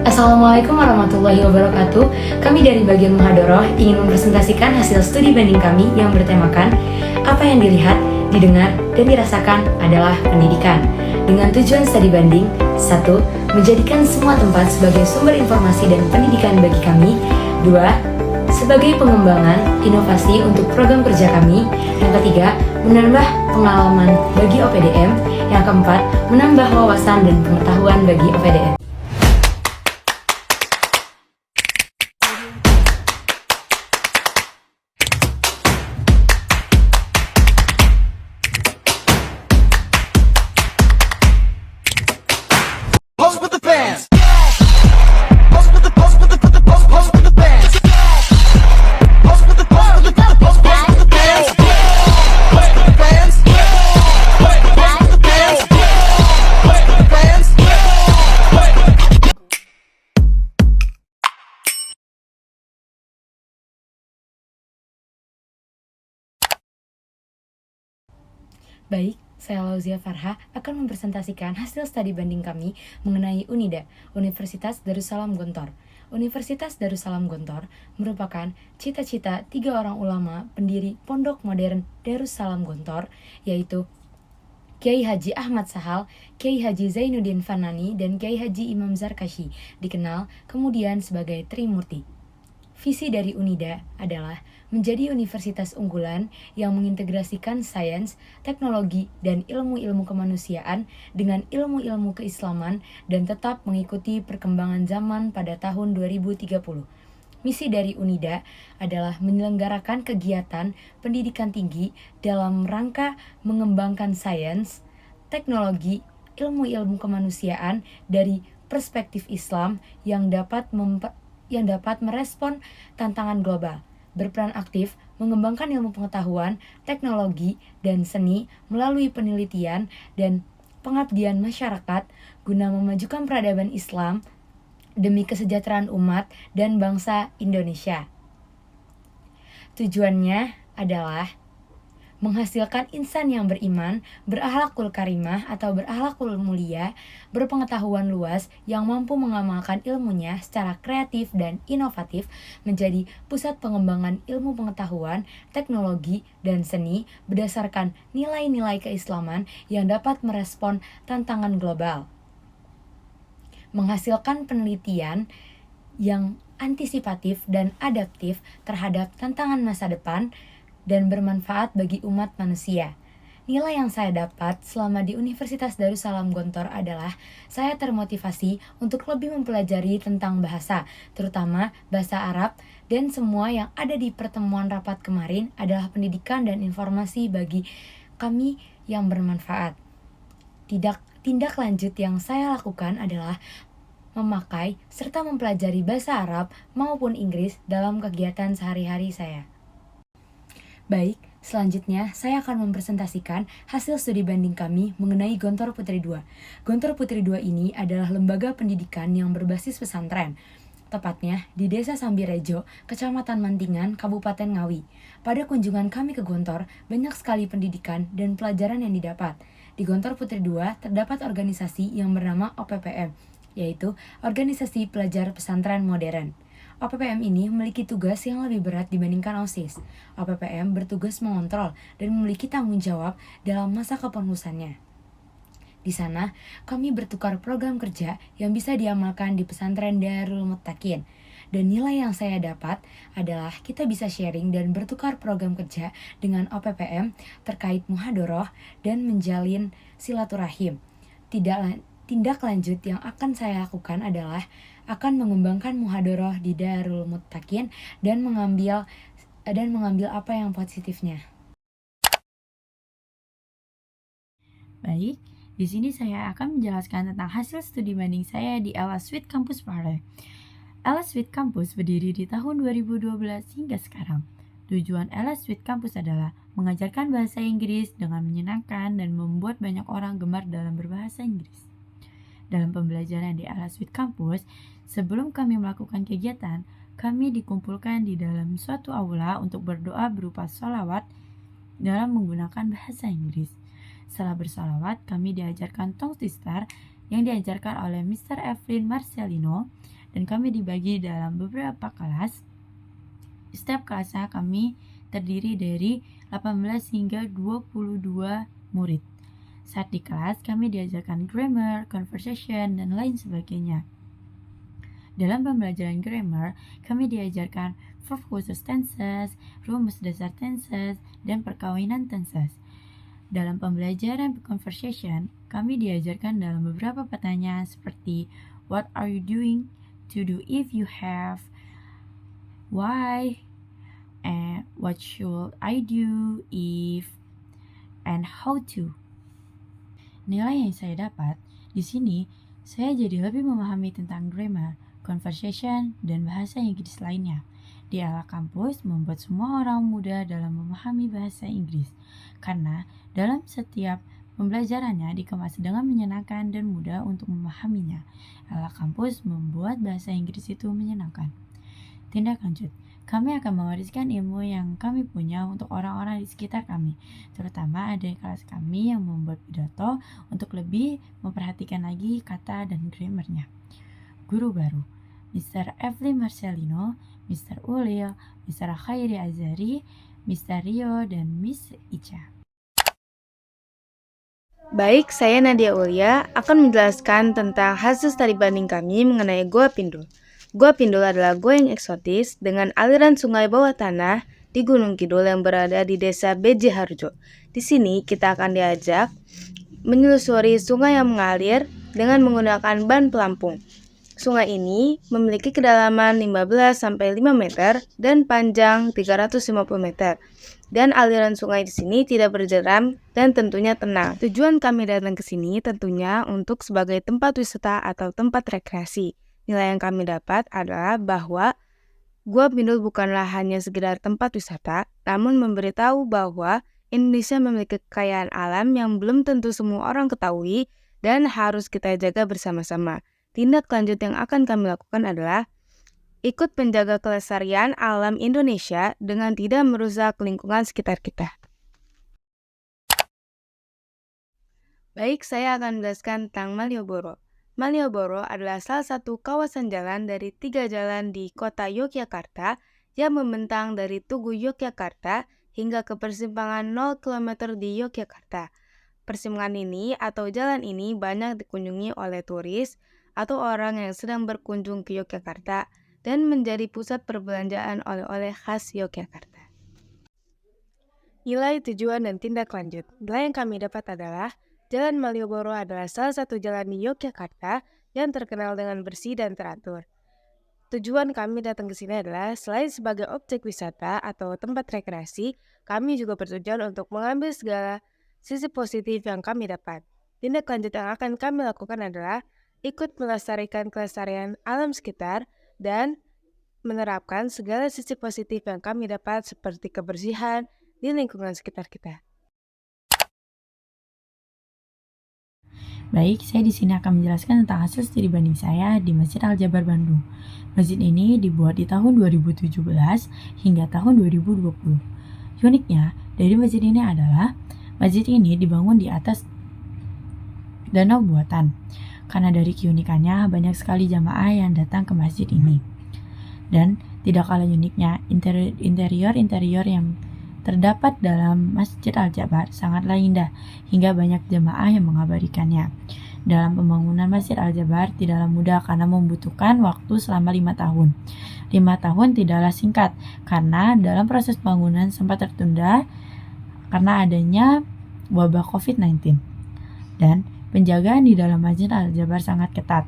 Assalamualaikum warahmatullahi wabarakatuh. Kami dari bagian Muhadoroh ingin mempresentasikan hasil studi banding kami yang bertemakan apa yang dilihat, didengar, dan dirasakan adalah pendidikan. Dengan tujuan studi banding, 1. Menjadikan semua tempat sebagai sumber informasi dan pendidikan bagi kami. 2. Sebagai pengembangan inovasi untuk program kerja kami. Yang ketiga, menambah pengalaman bagi OPDM. Yang keempat, menambah wawasan dan pengetahuan bagi OPDM. Baik, saya Lauzia Farha akan mempresentasikan hasil studi banding kami mengenai UNIDA, Universitas Darussalam Gontor. Universitas Darussalam Gontor merupakan cita-cita 3 orang ulama pendiri Pondok Modern Darussalam Gontor, yaitu Kiai Haji Ahmad Sahal, Kiai Haji Zainuddin Fanani, dan Kiai Haji Imam Zarkashi, dikenal kemudian sebagai Trimurti. Visi dari UNIDA adalah menjadi universitas unggulan yang mengintegrasikan sains, teknologi, dan ilmu-ilmu kemanusiaan dengan ilmu-ilmu keislaman dan tetap mengikuti perkembangan zaman pada tahun 2030. Misi dari UNIDA adalah menyelenggarakan kegiatan pendidikan tinggi dalam rangka mengembangkan sains, teknologi, ilmu-ilmu kemanusiaan dari perspektif Islam yang dapat merespon tantangan global, berperan aktif mengembangkan ilmu pengetahuan, teknologi, dan seni melalui penelitian dan pengabdian masyarakat guna memajukan peradaban Islam demi kesejahteraan umat dan bangsa Indonesia. Tujuannya adalah menghasilkan insan yang beriman, berakhlakul karimah atau berakhlakul mulia, berpengetahuan luas yang mampu mengamalkan ilmunya secara kreatif dan inovatif menjadi pusat pengembangan ilmu pengetahuan, teknologi, dan seni berdasarkan nilai-nilai keislaman yang dapat merespon tantangan global. Menghasilkan penelitian yang antisipatif dan adaptif terhadap tantangan masa depan dan bermanfaat bagi umat manusia. Nilai yang saya dapat selama di Universitas Darussalam Gontor adalah saya termotivasi untuk lebih mempelajari tentang bahasa, terutama bahasa Arab, dan semua yang ada di pertemuan rapat kemarin adalah pendidikan dan informasi bagi kami yang bermanfaat. Tindak lanjut yang saya lakukan adalah memakai serta mempelajari bahasa Arab maupun Inggris dalam kegiatan sehari-hari saya. Baik, selanjutnya saya akan mempresentasikan hasil studi banding kami mengenai Gontor Putri II. Gontor Putri II ini adalah lembaga pendidikan yang berbasis pesantren, tepatnya di Desa Sambirejo, Kecamatan Mantingan, Kabupaten Ngawi. Pada kunjungan kami ke Gontor, banyak sekali pendidikan dan pelajaran yang didapat. Di Gontor Putri II terdapat organisasi yang bernama OPPM, yaitu Organisasi Pelajar Pesantren Modern. OPPM ini memiliki tugas yang lebih berat dibandingkan OSIS. OPPM bertugas mengontrol dan memiliki tanggung jawab dalam masa kepengurusannya. Di sana, kami bertukar program kerja yang bisa diamalkan di pesantren Darul Muttaqin. Dan nilai yang saya dapat adalah kita bisa sharing dan bertukar program kerja dengan OPPM terkait muhadoroh dan menjalin silaturahim. Tindak lanjut yang akan saya lakukan adalah akan mengembangkan muhadoroh di Darul Muttaqin dan mengambil apa yang positifnya. Baik, di sini saya akan menjelaskan tentang hasil studi banding saya di Ella Suite Campus Parle. Ella Suite Campus berdiri di tahun 2012 hingga sekarang. Tujuan Ella Suite Campus adalah mengajarkan bahasa Inggris dengan menyenangkan dan membuat banyak orang gemar dalam berbahasa Inggris. Dalam pembelajaran di Ella Suite Campus, sebelum kami melakukan kegiatan, kami dikumpulkan di dalam suatu aula untuk berdoa berupa sholawat dalam menggunakan bahasa Inggris. Setelah bersalawat, kami diajarkan tongue twister yang diajarkan oleh Mr. Evelyn Marcelino, dan kami dibagi dalam beberapa kelas. Setiap kelasnya kami terdiri dari 18 hingga 22 murid. Saat di kelas, kami diajarkan grammar, conversation, dan lain sebagainya. Dalam pembelajaran grammar, kami diajarkan verb khusus tenses, rumus dasar tenses, dan perkawinan tenses. Dalam pembelajaran conversation, kami diajarkan dalam beberapa pertanyaan seperti what are you doing, to do if you have, why, and what should I do if, and how to. Nilai yang saya dapat di sini, saya jadi lebih memahami tentang grammar, conversation, dan bahasa Inggris lainnya. Di ala kampus membuat semua orang mudah dalam memahami bahasa Inggris, karena dalam setiap pembelajarannya dikemas dengan menyenangkan dan mudah untuk memahaminya. Ala kampus membuat bahasa Inggris itu menyenangkan. Tindak lanjut, kami akan mewariskan ilmu yang kami punya untuk orang-orang di sekitar kami, terutama adik kelas kami yang membuat pidato untuk lebih memperhatikan lagi kata dan grammarnya. Guru baru, Mr. Evelyn Marcelino, Mr. Ulil, Mr. Khairi Azari, Mr. Rio, dan Miss Ica. Baik, saya Nadia Ulia akan menjelaskan tentang hasil studi banding kami mengenai Gua Pindul. Gua Pindul adalah gua yang eksotis dengan aliran sungai bawah tanah di Gunung Kidul yang berada di desa Beji Harjo. Di sini kita akan diajak menyelusuri sungai yang mengalir dengan menggunakan ban pelampung. Sungai ini memiliki kedalaman 15-5 meter dan panjang 350 meter. Dan aliran sungai di sini tidak berjeram dan tentunya tenang. Tujuan kami datang ke sini tentunya untuk sebagai tempat wisata atau tempat rekreasi. Nilai yang kami dapat adalah bahwa Gua Pindul bukanlah hanya sekedar tempat wisata, namun memberitahu bahwa Indonesia memiliki kekayaan alam yang belum tentu semua orang ketahui dan harus kita jaga bersama-sama. Tindak lanjut yang akan kami lakukan adalah ikut menjaga kelestarian alam Indonesia dengan tidak merusak lingkungan sekitar kita. Baik, saya akan menjelaskan tentang Malioboro. Malioboro adalah salah satu kawasan jalan dari 3 jalan di kota Yogyakarta yang membentang dari Tugu Yogyakarta hingga ke persimpangan 0 km di Yogyakarta. Persimpangan ini atau jalan ini banyak dikunjungi oleh turis atau orang yang sedang berkunjung ke Yogyakarta dan menjadi pusat perbelanjaan oleh-oleh khas Yogyakarta. Nilai, tujuan, dan tindak lanjut. Nilai yang kami dapat adalah Jalan Malioboro adalah salah satu jalan di Yogyakarta yang terkenal dengan bersih dan teratur. Tujuan kami datang ke sini adalah selain sebagai objek wisata atau tempat rekreasi, kami juga bertujuan untuk mengambil segala sisi positif yang kami dapat. Tindak lanjut yang akan kami lakukan adalah ikut melestarikan kelestarian alam sekitar dan menerapkan segala sisi positif yang kami dapat seperti kebersihan di lingkungan sekitar kita. Baik, saya di sini akan menjelaskan tentang hasil studi banding saya di Masjid Al-Jabar Bandung. Masjid ini dibuat di tahun 2017 hingga tahun 2020. Uniknya dari masjid ini adalah masjid ini dibangun di atas danau buatan. Karena dari keunikannya banyak sekali jamaah yang datang ke masjid ini. Dan tidak kalah uniknya, interior yang terdapat dalam Masjid Al-Jabar sangatlah indah hingga banyak jemaah yang mengabadikannya. Dalam pembangunan Masjid Al-Jabar tidaklah mudah karena membutuhkan waktu selama 5 tahun. 5 tahun tidaklah singkat karena dalam proses pembangunan sempat tertunda karena adanya wabah COVID-19. Dan penjagaan di dalam Masjid Al-Jabar sangat ketat.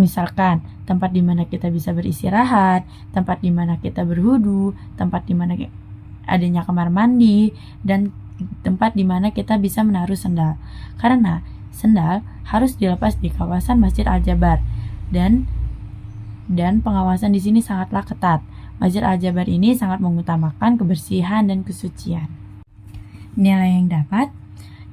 Misalkan tempat di mana kita bisa beristirahat, tempat di mana kita berwudu, tempat di mana adanya kamar mandi, dan tempat di mana kita bisa menaruh sendal. Karena sendal harus dilepas di kawasan Masjid Al-Jabar dan pengawasan di sini sangatlah ketat. Masjid Al-Jabar ini sangat mengutamakan kebersihan dan kesucian. Nilai yang dapat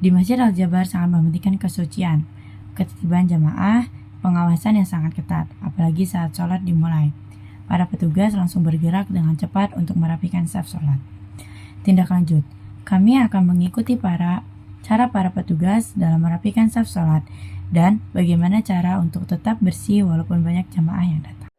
di Masjid Al-Jabar sangat mementingkan kesucian, ketertiban jamaah, pengawasan yang sangat ketat, apalagi saat sholat dimulai. Para petugas langsung bergerak dengan cepat untuk merapikan saf sholat. Tindak lanjut, kami akan mengikuti para cara para petugas dalam merapikan saf sholat, dan bagaimana cara untuk tetap bersih walaupun banyak jamaah yang datang.